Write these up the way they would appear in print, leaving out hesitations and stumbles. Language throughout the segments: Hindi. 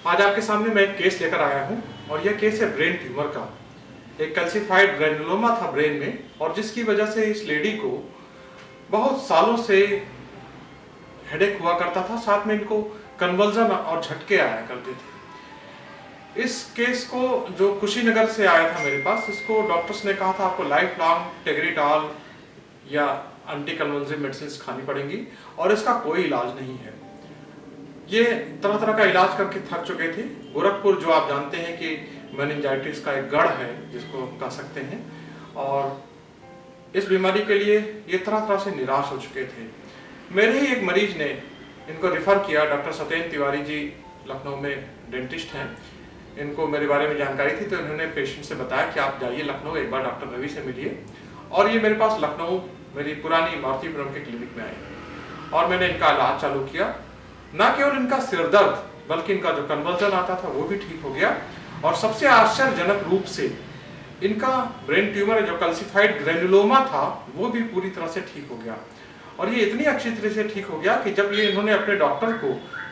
आज आपके सामने मैं एक केस लेकर आया हूं और यह केस है ब्रेन ट्यूमर का। एक कैल्सिफाइड ग्रैनुलोमा था ब्रेन में और जिसकी वजह से इस लेडी को बहुत सालों से हेडेक हुआ करता था, साथ में इनको कन्वल्जन और झटके आया करते थे। इस केस को जो कुशीनगर से आया था मेरे पास, इसको डॉक्टर्स ने कहा था आपको लाइफ लॉन्ग टेग्रिटॉल या एंटी कन्वल्सिव मेडिसिन खानी पड़ेंगी और इसका कोई इलाज नहीं है। ये तरह तरह का इलाज करके थक चुके थे। गोरखपुर जो आप जानते हैं कि मेनिंजाइटिस का एक गढ़ है जिसको हम कह सकते हैं, और इस बीमारी के लिए ये तरह तरह से निराश हो चुके थे। मेरे ही एक मरीज ने इनको रेफर किया। डॉक्टर सत्येंद्र तिवारी जी लखनऊ में डेंटिस्ट हैं, इनको मेरे बारे में जानकारी थी तो इन्होंने पेशेंट से बताया कि आप जाइए लखनऊ, एक बार डॉक्टर रवि से मिलिए। और ये मेरे पास लखनऊ मेरी पुरानी मारुतिपुरम के क्लिनिक में आए और मैंने इनका इलाज चालू किया। न केवल इनका सिर दर्द बल्कि इनका जो कन्वल्जन आता था वो भी ठीक हो गया और सबसे आश्चर्यजनक रूप से इनका ब्रेन ट्यूमर जो कैल्सिफाइड ग्रैनुलोमा था वो भी पूरी तरह से ठीक हो गया। और ये इतनी अच्छी तरह से ठीक हो गया कि जब ये इन्होंने अपने डॉक्टर को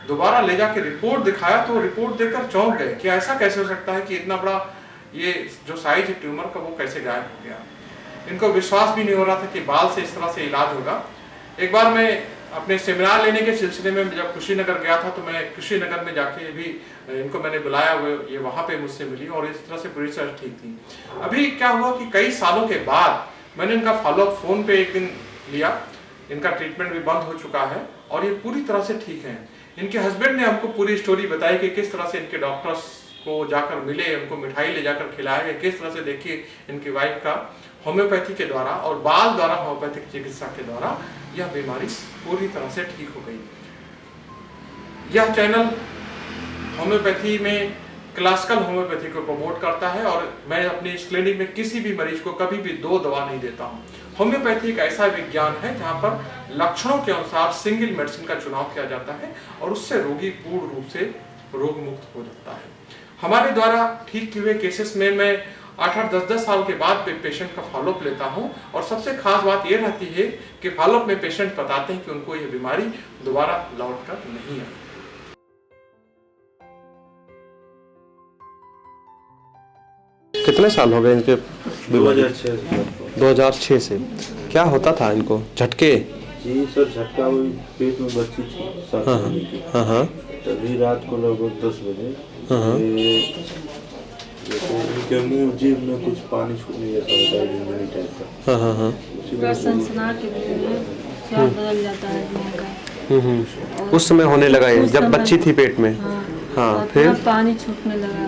दोबारा ले जाके रिपोर्ट दिखाया तो रिपोर्ट देखकर चौंक गए कि ऐसा कैसे हो सकता है कि इतना बड़ा ये जो साइज है ट्यूमर का वो कैसे गायब हो गया। इनको विश्वास भी नहीं हो रहा था कि बाल से इस तरह से इलाज होगा। एक बार मैं अपने सेमिनार लेने के सिलसिले में जब कुशीनगर गया था तो मैं कुशीनगर में जाके भी इनको मैंने बुलाया, वो ये वहाँ पे मुझसे मिली और इस तरह से पूरी तरह ठीक थी। अभी क्या हुआ कि कई सालों के बाद मैंने इनका फॉलोअप फोन पे एक दिन लिया। इनका ट्रीटमेंट भी बंद हो चुका है और ये पूरी तरह से ठीक है। इनके हस्बैंड ने हमको पूरी स्टोरी बताई कि किस तरह से इनके डॉक्टर्स को जाकर मिले, उनको मिठाई ले जाकर खिलाया गया, किस तरह से देखिए इनकी वाइफ का होम्योपैथी के द्वारा और बाल द्वारा होम्योपैथिक चिकित्सा के द्वारा यह बीमारी पूरी तरह से ठीक हो गई। यह चैनल होम्योपैथी में क्लासिकल होम्योपैथी को प्रमोट करता है और मैं अपनी इस क्लिनिक में किसी भी मरीज को कभी भी दो दवा नहीं देता हूँ। होम्योपैथी एक ऐसा विज्ञान है जहाँ पर लक्षणों के अनुसार सिंगल मेडिसिन का चुनाव किया जाता है और उससे रोगी पूर्ण रूप से रोग मुक्त हो जाता है। हमारे द्वारा ठीक हुए केसेस में मैं 8-8, 10-10 साल के बाद पेशेंट का फॉलोअप लेता हूं और सबसे खास बात यह रहती है कि फॉलोअप में पेशेंट बताते हैं कि उनको यह बीमारी दोबारा लौट कर नहीं आई। कितने साल हो गए इनके? 2006 से। क्या होता था इनको? झटके? जी सर, झटका हुई पेट में बच्ची थी। हाँ। तभी रात को लगभग 10 बजे जैसे मुंह जीभ में कुछ पानी छूटने जैसा होता है, जिंदगी टाइप का। सनसना के स्वाद बदल जाता है मुंह का। उस समय होने लगा ये जब बच्ची थी पेट में? हाँ, फिर पानी छूटने लगा।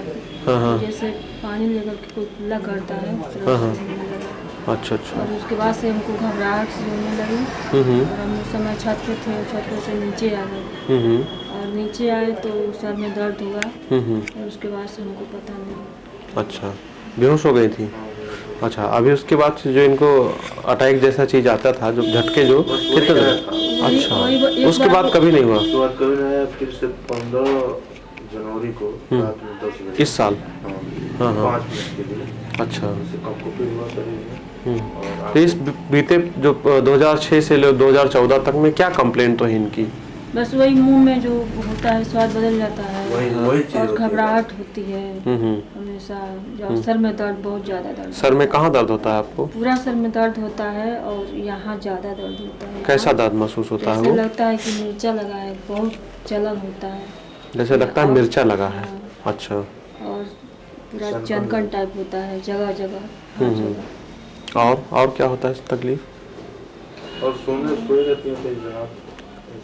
जैसे पानी लेकर के कोई खुला करता है उस तरह से होने लगा। अच्छा। और उसके बाद से हमको घबराहट सी होने लगी और हम उस समय छत पे थे, छत पे से नीचे आ गए और नीचे आए तो सर में दर्द हुआ और उसके बाद से हमको पता नहीं। अच्छा, बेहोश हो गई थी। अच्छा, अभी उसके बाद जो इनको अटैक जैसा चीज आता था, जो झटके जो कितने? अच्छा, उसके बाद कभी नहीं हुआ? उसके बाद कभी नहीं आया। फिर से 15 जनवरी को रात में 10 बजे इस साल? हाँ 5 मिनट के लिए। अच्छा। आपको फिर हुआ शरीर। तो इस बीते जो 2006 से 2014 तक में क्या कंप्लेंट तो है इनकी? बस वही मुंह में जो होता है स्वाद बदल जाता है और घबराहट होती है हमेशा। जो सर में दर्द, बहुत ज्यादा दर्द। सर में कहाँ दर्द होता है आपको? पूरा सर में दर्द होता है और यहाँ ज्यादा दर्द होता है। कैसा दर्द महसूस होता है? वो लगता है कि मिर्चा लगा है, बहुत जलन होता है, जैसे लगता है मिर्चा लगा है। अच्छा। और पूरा चनकन टाइप होता है जगह जगह। और क्या होता है तकलीफ? और सोए रहती है,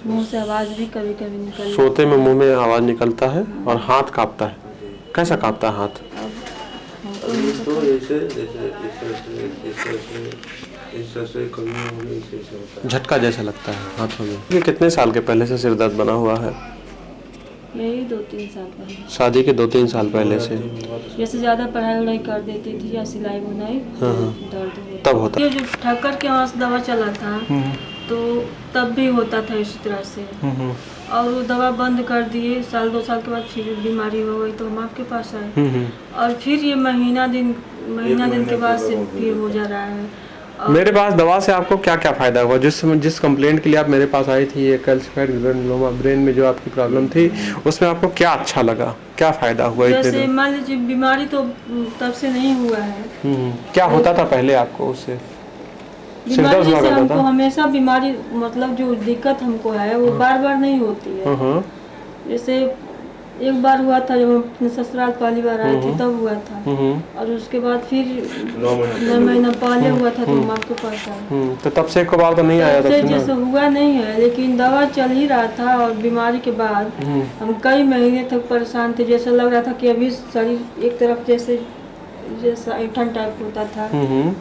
मुंह से आवाज भी कभी कभी निकलती। सोते में मुंह में आवाज निकलता है और हाथ कांपता है। कैसा कांपता है हाथ? तो झटका जैसा लगता है हाथों में। ये कितने साल के पहले से सिर दर्द बना हुआ है? यही 2-3 साल पहले। शादी के 2-3 साल पहले से? जैसे ज्यादा पढ़ाई वढ़ाई कर देती थी या सिलाई बुनाई, दर्द तब होता? ये जो ठक्कर के वहाँ से दवा चला था तो तब भी होता था इसी तरह से। और वो दवा बंद कर दिए, 1-2 साल के बाद फिर बीमारी हो गई तो हम आपके पास आए और फिर ये महीना दिन के बाद से फिर हो जा रहा है। मेरे पास दवा से आपको क्या क्या फायदा हुआ? जिस कंप्लेंट के लिए आप मेरे पास आई थी, ये कैल्सिफाइड ग्रैनुलोमा ब्रेन में जो आपकी प्रॉब्लम थी, उसमें आपको क्या अच्छा लगा, क्या फायदा हुआ इतने जैसे दिन? मान लीजिए बीमारी तो तब से नहीं हुआ है। क्या होता था पहले आपको उससे? बीमारी जैसे हमको हमेशा बीमारी मतलब जो दिक्कत हमको है वो बार बार नहीं होती है। जैसे एक बार हुआ था जब हम अपने ससुराल पहली बार आए थे तब हुआ था, और उसके बाद फिर 9 महीना पहले हुआ था तो हम आपके पास आए। तो तब से एक बार तो नहीं आया था? जैसे हुआ नहीं है, लेकिन दवा चल ही रहा था और बीमारी के बाद हम कई महीने तक परेशान थे। जैसा लग रहा था कि अभी शरीर एक तरफ जैसा ऐठन टाइप होता था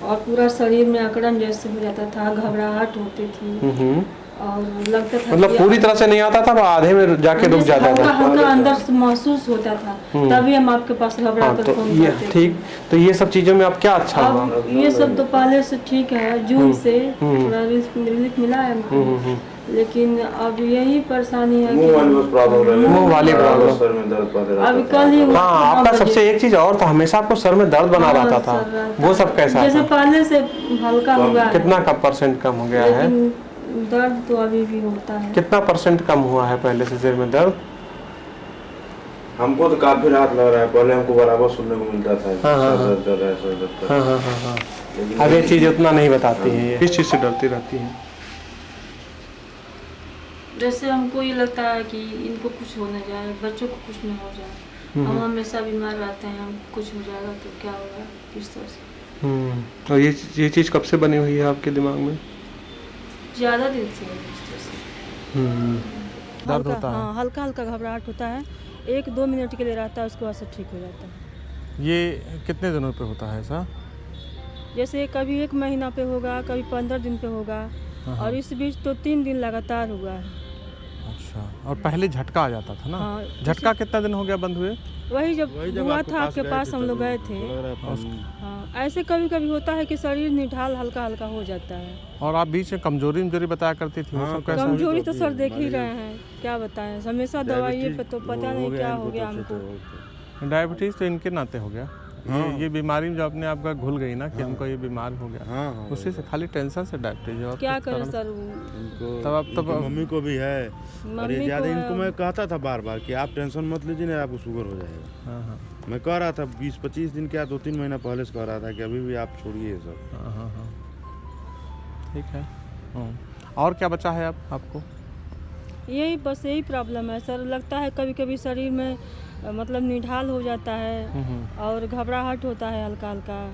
और पूरा शरीर में अकड़न जैसे हो जाता था, घबराहट होती थी और लगता था मतलब पूरी तरह से नहीं आता था, आधे में जाके रुक जाता था, हल्का अंदर से महसूस होता था। तभी हम आपके पास घबरा कर फोन करते थे। ठीक, तो ये सब चीजों में अब क्या अच्छा हुआ? ये सब तो पहले से ठीक है, जून से थोड़ा रिलीफ मिला है हमको, लेकिन अब यही परेशानी है मुंह वाली प्रॉब्लम। अभी कल ही हाँ, आपका सबसे एक चीज और था, हमेशा आपको सर में दर्द बना रहता था, वो सब कैसा? जैसे पहले से हल्का हुआ है। कितना % कम हो गया है? दर्द तो अभी भी होता है। कितना % कम हुआ है पहले से सिर में दर्द? हमको तो काफी राहत लग रहा है। पहले हमको बराबर सुनने को मिलता था सर दर्द। अब ये चीज उतना नहीं बताती है। किस चीज से डरती रहती है? जैसे हमको ये लगता है कि इनको कुछ हो न जाए, बच्चों को कुछ न हो जाए। हम हमेशा बीमार रहते हैं, हम कुछ हो जाएगा तो क्या होगा, किस तरह से। और ये चीज कब से बनी हुई है आपके दिमाग में? ज्यादा दिन से इस तरह से। दर्द होता है? हाँ, हल्का हल्का घबराहट होता है, 1-2 मिनट के लिए रहता है, उसके बाद से ठीक हो जाता है। ये कितने दिनों पे होता है ऐसा? जैसे कभी 1 महीना पे होगा, कभी 15 दिन पे होगा, और इस बीच तो 3 दिन लगातार हुआ है। अच्छा, और पहले झटका आ जाता था ना? हाँ, झटका कितना दिन हो गया बंद हुए? वही जब हुआ था आपके पास हम लोग गए थे। हाँ, ऐसे कभी कभी होता है कि शरीर निढाल हल्का हल्का हो जाता है। और आप बीच में कमजोरी बताया करती थी, वो सब कैसा? कमजोरी तो सर देख ही रहे हैं, क्या बताएं, हमेशा दवाइयों पे तो पता नहीं क्या हो गया हमको। डायबिटीज तो इनके नाते हो गया। ये बीमारी जो अपने आप का घुल गई ना कि हमको ये बीमारी हो गया, उसी से खाली टेंशन से डायबिटीज। और क्या करें सर, तब मम्मी को भी है, और ये ज्यादा इनको मैं कहता था बार बार कि आप टेंशन मत लीजिए ना, आपको शुगर हो जाएगा। मैं कह रहा था 20-25 दिन क्या 2-3 महीना पहले से कह रहा था कि अभी भी आप छोड़िए सब। ठीक है। और क्या बचा है आपको? यही बस यही प्रॉब्लम है सर। लगता है कभी कभी शरीर में मतलब निढाल हो जाता है और घबराहट होता है हल्का हल्का।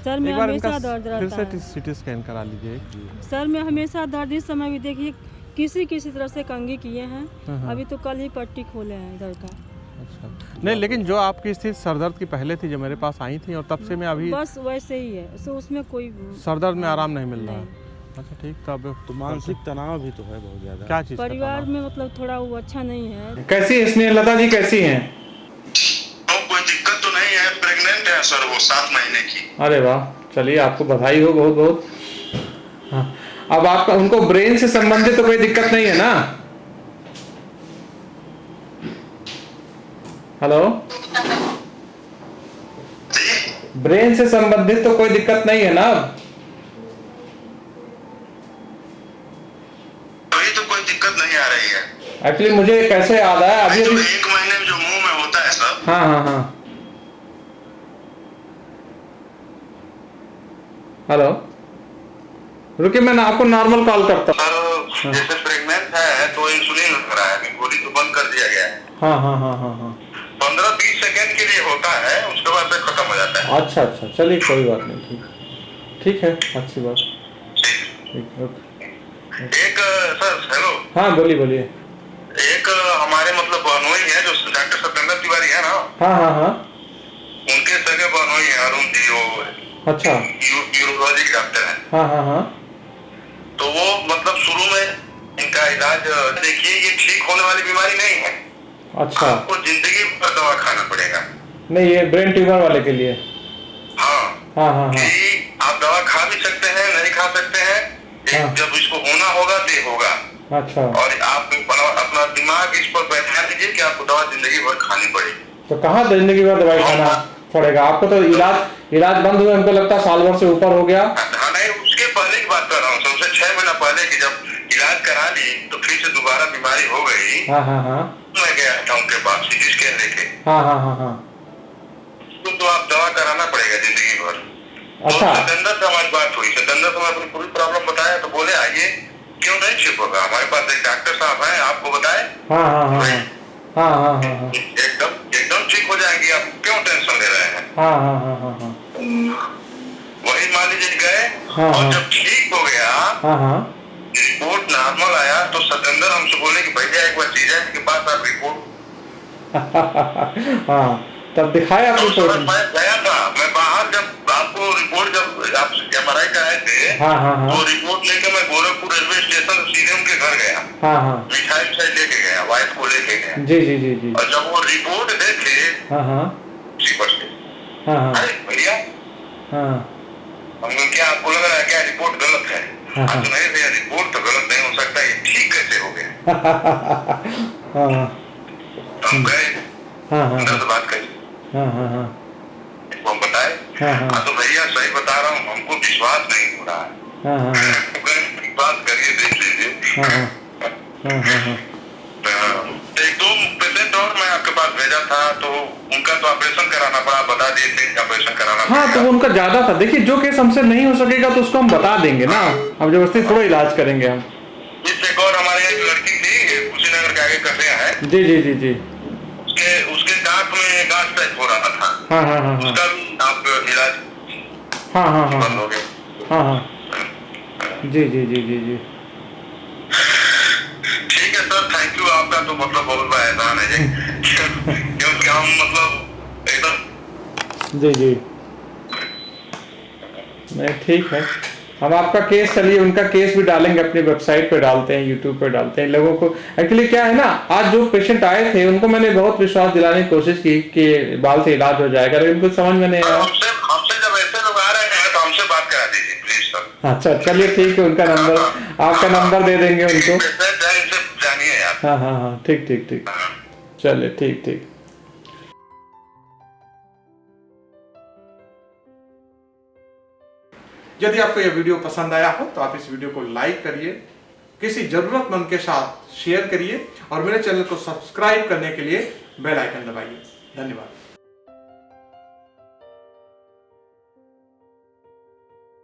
सर में हमेशा दर्द रहता है। सीटी स्कैन करा लीजिए। सर में हमेशा दर्द, इस समय भी देखिए किसी तरह से कंघी किए हैं, अभी तो कल ही पट्टी खोले हैं इधर का। अच्छा, नहीं लेकिन जो आपकी स्थिति सरदर्द की पहले थी, जो मेरे पास आई थी, और तब से मैं अभी बस वैसे ही है, तो उसमें कोई सरदर्द में आराम नहीं मिल रहा है। अच्छा ठीक, तो अब तो मानसिक तनाव भी तो है बहुत ज्यादा। क्या चीज? परिवार में मतलब थोड़ा वो अच्छा नहीं है। कैसी है स्नेहलता जी, कैसी हैं? कोई दिक्कत तो नहीं है, प्रेग्नेंट है सर वो 7 महीने की। अरे वाह, चलिए आपको बधाई हो बहुत बहुत। हाँ, अब आपका उनको ब्रेन से संबंधित तो कोई दिक्कत नहीं है ना? हेलो, ब्रेन से संबंधित तो कोई दिक्कत नहीं है ना? अभी तो कोई दिक्कत नहीं आ रही है। एक्चुअली मुझे कैसे याद आया अभी 1 महीने में जो मुंह में होता है सर। हाँ। हेलो, रुकिए मैं आपको नॉर्मल कॉल करता हूँ। सर जैसे प्रेग्नेंट है तो इंसुलिन लग रहा है, गोली तो बंद कर दिया गया है। हाँ। 15-20 सेकेंड के लिए होता है, उसके बाद फिर खत्म हो जाता है। अच्छा, चलिए कोई बात नहीं, ठीक है, अच्छी बात। ठीक, ओके। एक सर हेलो। हाँ बोलिए। एक हमारे मतलब बहनोई है जो डॉक्टर सत्येंद्र तिवारी है ना। हाँ। उनके सगे बहनोई है अरुण जी, वो अच्छा यूरोलॉजी के डॉक्टर है। हाँ। तो वो मतलब शुरू में इनका इलाज देखिए, ये ठीक होने वाली बीमारी नहीं है। अच्छा, आपको जिंदगी भर दवा खाना पड़ेगा। नहीं ये ब्रेन ट्यूमर वाले के लिए? हाँ। कि आप दवा खा भी सकते हैं, नहीं खा सकते हैं। जब इसको होना होगा तो होगा। अच्छा, और आप अपना दिमाग इस पर बैठा दीजिए कि आपको दवा जिंदगी भर खानी पड़ेगी। तो कहाँ जिंदगी भर दवाई खाना पड़ेगा आपको? तो इलाज बंद हुए हमको लगता है साल भर से ऊपर हो गया। हाँ नहीं, उसके पहले की बात कर रहा हूँ, सबसे 6 महीना पहले की जब इलाज करा ली तो फिर से दोबारा बीमारी हो गई। हाँ हाँ हाँ मैं गया था उनके पास सीटी स्कैन लेके। हाँ हाँ हाँ हाँ। तो आप दवा कराना पड़ेगा जिंदगी भर। अच्छा। तो सतेंद्र से हमारी बात हुई, सतेंद्र से मैं अपनी पूरी प्रॉब्लम बताया तो बोले आइए, क्यों नहीं ठीक होगा, हमारे पास एक डॉक्टर साहब हैं, आपको बताए। हाँ हाँ हाँ हाँ हाँ हाँ हाँ एकदम ठीक हो जाएंगी, आप क्यों टेंशन ले रहे हैं। हाँ हाँ हाँ हाँ हाँ। वही मान लीजिए गए हाँ, और हाँ। जब ठीक हो गया, हाँ हाँ रिपोर्ट नॉर्मल आया तो सतेंद्र हमसे बोले कि भैया एक बार जीजा के पास आप रिपोर्ट। हाँ तब दिखाया आपको तो रिपोर्ट? मैं गया था, मैं बाहर जब आपको रिपोर्ट जब आप MRI कराए थे, हाँ हाँ हाँ। वो रिपोर्ट लेके मैं गोरखपुर रेलवे स्टेशन सीधे उनके घर गया। हाँ हाँ मिठाई लेके गया, वाइफ को लेके गया। जी जी जी जी। और जब वो रिपोर्ट देखे हाँ हाँ सीपट से, हाँ हाँ अरे भैया हाँ हमको क्या आपको लग रहा है क्या रिपोर्ट गलत है? हाँ, हाँ। तो नहीं भैया रिपोर्ट तो गलत नहीं हो सकता, ये ठीक कैसे हो गया। हाँ हम गए, हाँ हाँ उनसे बात करी, हाँ हाँ हाँ हम बताए। हाँ, हाँ। तो भैया सही बता रहा हूँ, हमको विश्वास नहीं हो रहा है। हाँ हाँ हाँ विश्वास करिए, देख लीजिए। हाँ हाँ हाँ हाँ। एक दो पेशेंट और मैं आपके पास भेजा था, तो उनका तो ऑपरेशन कराना पड़ा, बता दिए थे ऑपरेशन कराना हाँ तो पड़ेगा। उनका ज्यादा था। देखिए जो केस हमसे नहीं हो सकेगा तो उसको हम बता देंगे ना, अब जबरदस्ती थोड़ा इलाज करेंगे हम। इससे एक और हमारे यहाँ एक लड़की थी कुशीनगर के आगे कसे है, जी जी जी जी। उसके दांत में गांठ टाइप हो रहा था। हाँ हाँ हाँ हाँ उसका भी आप इलाज हाँ हाँ हाँ बंद हो गया। हाँ हाँ जी जी जी जी जी। ठीक है सर, थैंक यू, आपका तो मतलब बहुत बड़ा एहसान है जी। क्योंकि हम मतलब एकदम जी जी नहीं ठीक है। हम आपका केस, चलिए उनका केस भी डालेंगे, अपनी वेबसाइट पे डालते हैं, यूट्यूब पे डालते हैं। लोगों को एक्चुअली क्या है ना, आज जो पेशेंट आए थे उनको मैंने बहुत विश्वास दिलाने की कोशिश की कि बाल से इलाज हो जाएगा, लेकिन उनको समझ में नहीं आया। हमसे जब ऐसे लोग आ रहे हैं तो हमसे बात करा दीजिए प्लीज सर। अच्छा चलिए ठीक है, उनका नंबर, आपका नंबर दे देंगे उनको। जानिए यार। हाँ हाँ हाँ ठीक ठीक ठीक, चलिए ठीक ठीक। यदि आपको यह वीडियो पसंद आया हो तो आप इस वीडियो को लाइक करिए, किसी जरूरतमंद के साथ शेयर करिए और मेरे चैनल को सब्सक्राइब करने के लिए बेल आइकन दबाइए। धन्यवाद।